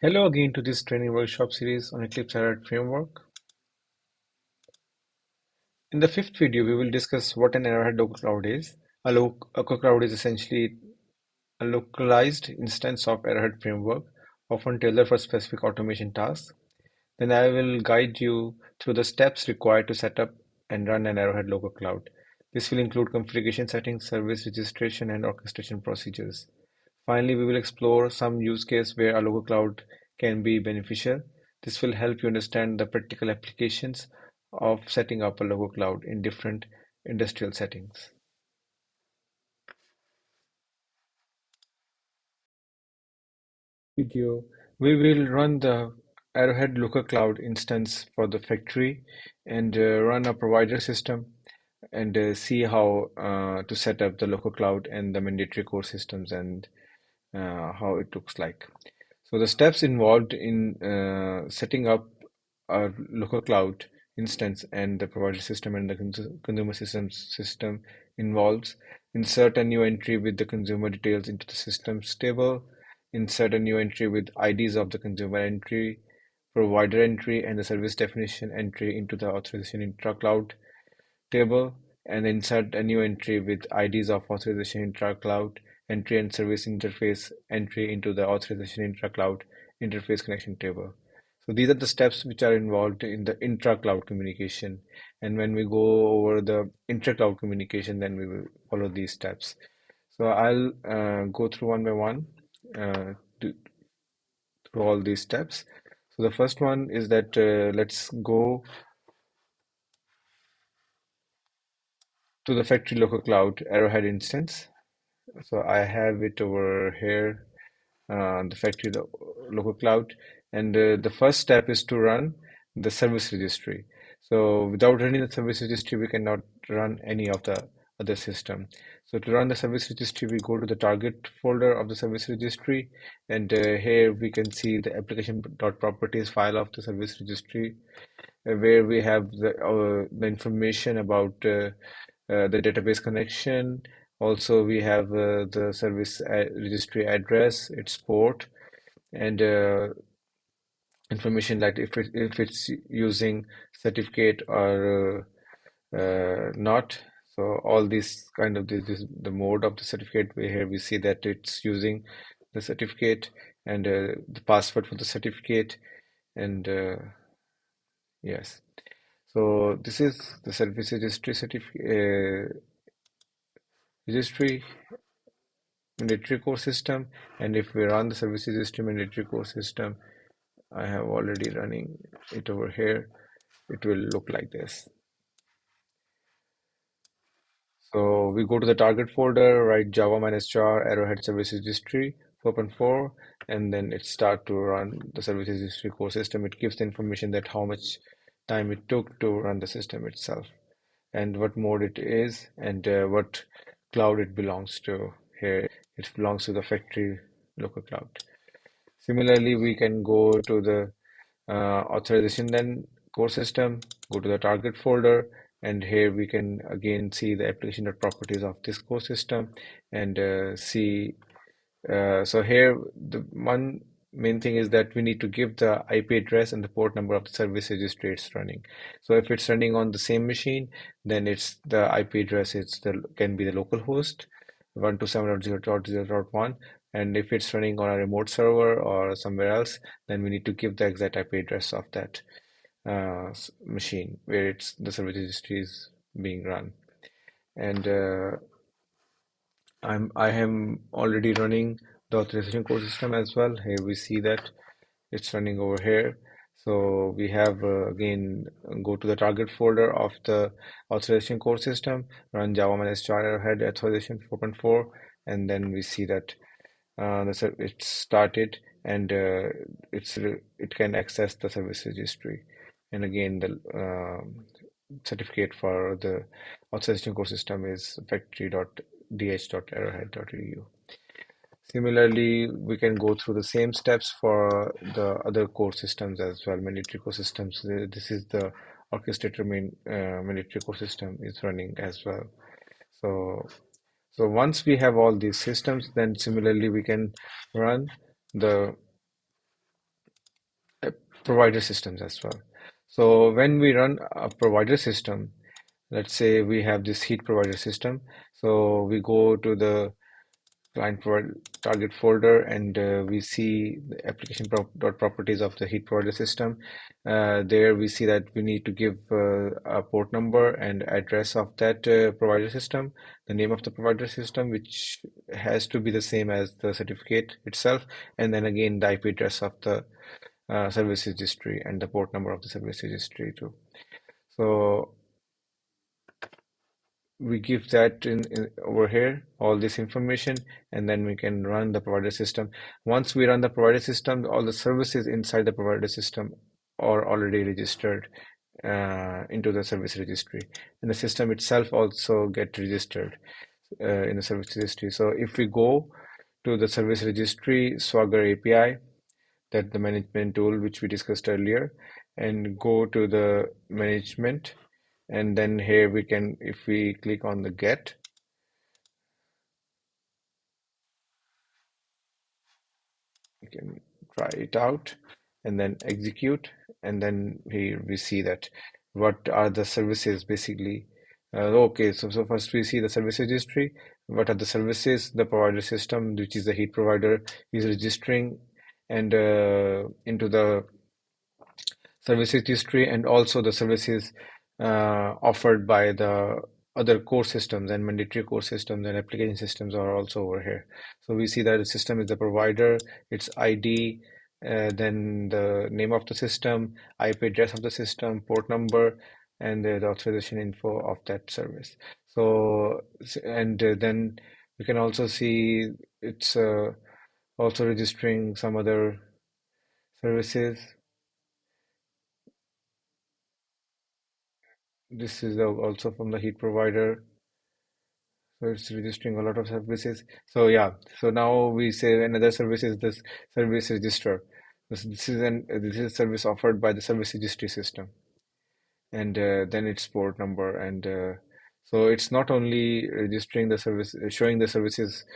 Hello again to this training workshop series on Eclipse Arrowhead Framework. In the fifth video, we will discuss what an Arrowhead local cloud is. Local cloud is essentially a localized instance of Arrowhead Framework, often tailored for specific automation tasks. Then I will guide you through the steps required to set up and run an Arrowhead local cloud. This will include configuration settings, service registration, and orchestration procedures. Finally, we will explore some use case where a local cloud can be beneficial. This will help you understand the practical applications of setting up a local cloud in different industrial settings. Video. We will run the Arrowhead local cloud instance for the factory and run a provider system and see how to set up the local cloud and the mandatory core systems and how it looks like. So the steps involved in setting up a local cloud instance and the provider system and the consumer systems system involves insert a new entry with the consumer details into the systems table, insert a new entry with IDs of the consumer entry, provider entry, and the service definition entry into the authorization intra-cloud table, and insert a new entry with IDs of authorization intra-cloud entry and service interface entry into the authorization intra-cloud interface connection table. So these are the steps which are involved in the intra-cloud communication. And when we go over the intra-cloud communication, then we will follow these steps. So I'll go through one by one to, through all these steps. So the first one is that let's go to the factory local cloud Arrowhead instance. So I have it over here, the factory local cloud, and the first step is to run the service registry. So without running the service registry, we cannot run any of the other system. So to run the service registry, we go to the target folder of the service registry, and here we can see the application.properties file of the service registry, where we have the information about the database connection. Also, we have the service registry address, its port, and information like if it's using certificate or not. So all these kind of the mode of the certificate. Here we see that it's using the certificate and the password for the certificate, and yes. So this is the service registry certificate registry mandatory core system, and if we run the service registry mandatory core system, I have already running it over here. It will look like this. So we go to the target folder, write java -jar arrowhead service registry 4.4, and then it start to run the service registry core system. It gives the information that how much time it took to run the system itself, and what mode it is, and what cloud it belongs to. Here it belongs to the factory local cloud. Similarly, we can go to the authorization then core system, go to the target folder, and here we can again see the application properties of this core system and see. So here the one main thing is that we need to give the IP address and the port number of the service registry it's running. So if it's running on the same machine, then it's the IP address it's the can be the local host 127.0.0.1, and if it's running on a remote server or somewhere else, then we need to give the exact IP address of that machine where it's the service registry is being run. And I am already running the authorization core system as well. Here we see that it's running over here. So we have again go to the target folder of the authorization core system, run java -jar arrowhead authorization 4.4, and then we see that it's started and it can access the service registry. And again, the certificate for the authorization core system is factory.dh.arrowhead.edu. Similarly, we can go through the same steps for the other core systems as well, mandatory core systems. This is the orchestrator mandatory core system is running as well. So, so once we have all these systems, then similarly we can run the provider systems as well. So when we run a provider system, let's say we have this heat provider system. So we go to the target folder and we see the application dot properties of the heat provider system. There we see that we need to give a port number and address of that provider system, the name of the provider system, which has to be the same as the certificate itself, and then again the IP address of the service registry and the port number of the service registry too. So we give that in over here, all this information, and then we can run the provider system. Once we run the provider system, all the services inside the provider system are already registered into the service registry, and the system itself also get registered in the service registry. So if we go to the service registry Swagger API, that the management tool which we discussed earlier, and go to the management, and then here we can, if we click on the get, we can try it out and then execute, and then here we see that what are the services basically. Okay, so first we see the service registry. What are the services? The provider system, which is the heat provider, is registering and into the services history, and also the services offered by the other core systems and mandatory core systems and application systems are also over here. So we see that the system is the provider, its ID, then the name of the system, IP address of the system, port number, and the authorization info of that service. So, and then we can also see it's also registering some other services. This is also from the heat provider, so it's registering a lot of services. So yeah, so now we say another service is this service register. This is a service offered by the service registry system, and then its port number, and so it's not only registering the service, showing the services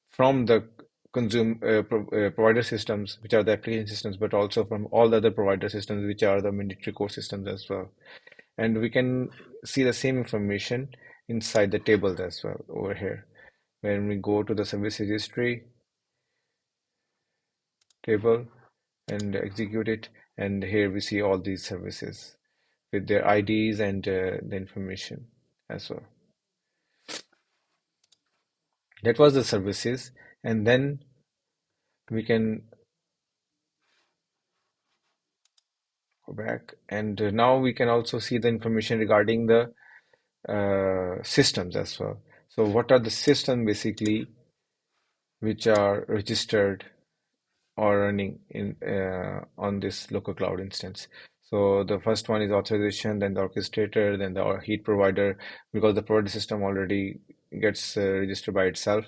from the provider systems, which are the application systems, but also from all the other provider systems, which are the mandatory core systems as well. And we can see the same information inside the tables as well over here. When we go to the service registry table and execute it, and here we see all these services with their IDs and the information as well. That was the services, and then we can go back, and now we can also see the information regarding the systems as well. So what are the systems basically which are registered or running in on this local cloud instance? So the first one is authorization, then the orchestrator, then the heat provider, because the provider system already gets registered by itself,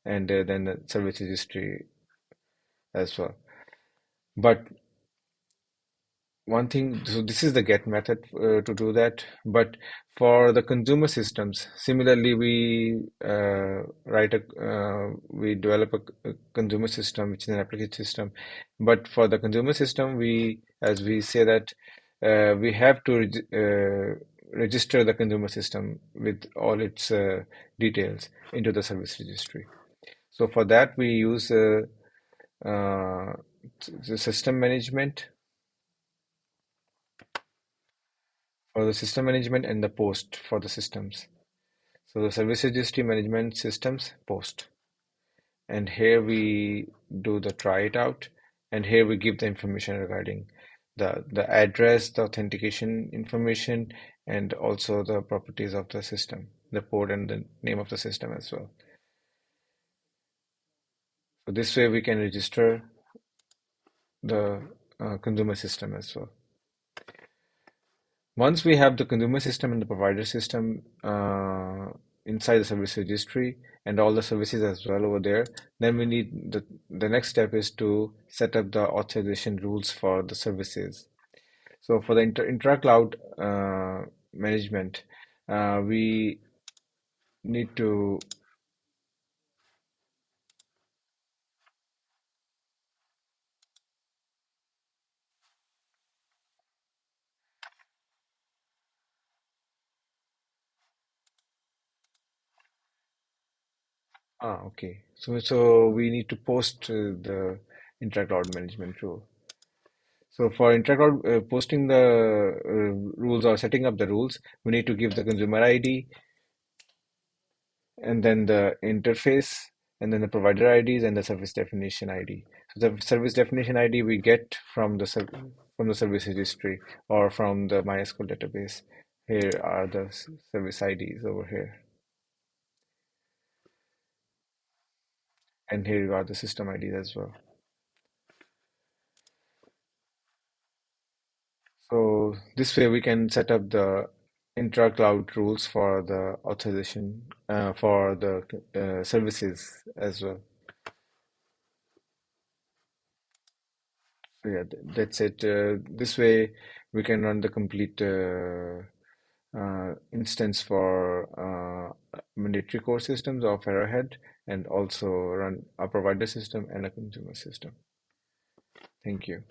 and then the service registry as well. But one thing, so this is the get method to do that. But for the consumer systems, similarly, we develop a consumer system, which is an application system. But for the consumer system, as we say that we have to register the consumer system with all its details into the service registry. So for that, we use uh, the system management, for the system management, and the post for the systems. So the service registry management systems post. And here we do the try it out. And here we give the information regarding the address, the authentication information, and also the properties of the system, the port and the name of the system as well. So this way we can register the consumer system as well. Once we have the consumer system and the provider system inside the service registry and all the services as well over there, then we need the next step is to set up the authorization rules for the services. So for the intra-cloud management, we need to Okay. So we need to post the intra-cloud management rule. So for intra-cloud posting the rules or setting up the rules, we need to give the consumer ID and then the interface and then the provider IDs and the service definition ID. So the service definition ID we get from the from the service registry or from the MySQL database. Here are the service IDs over here, and here are the system IDs as well. So this way we can set up the intra-cloud rules for the authorization for the services as well. So yeah, that's it. This way we can run the complete instance for mandatory core systems of Arrowhead and also run a provider system and a consumer system. Thank you.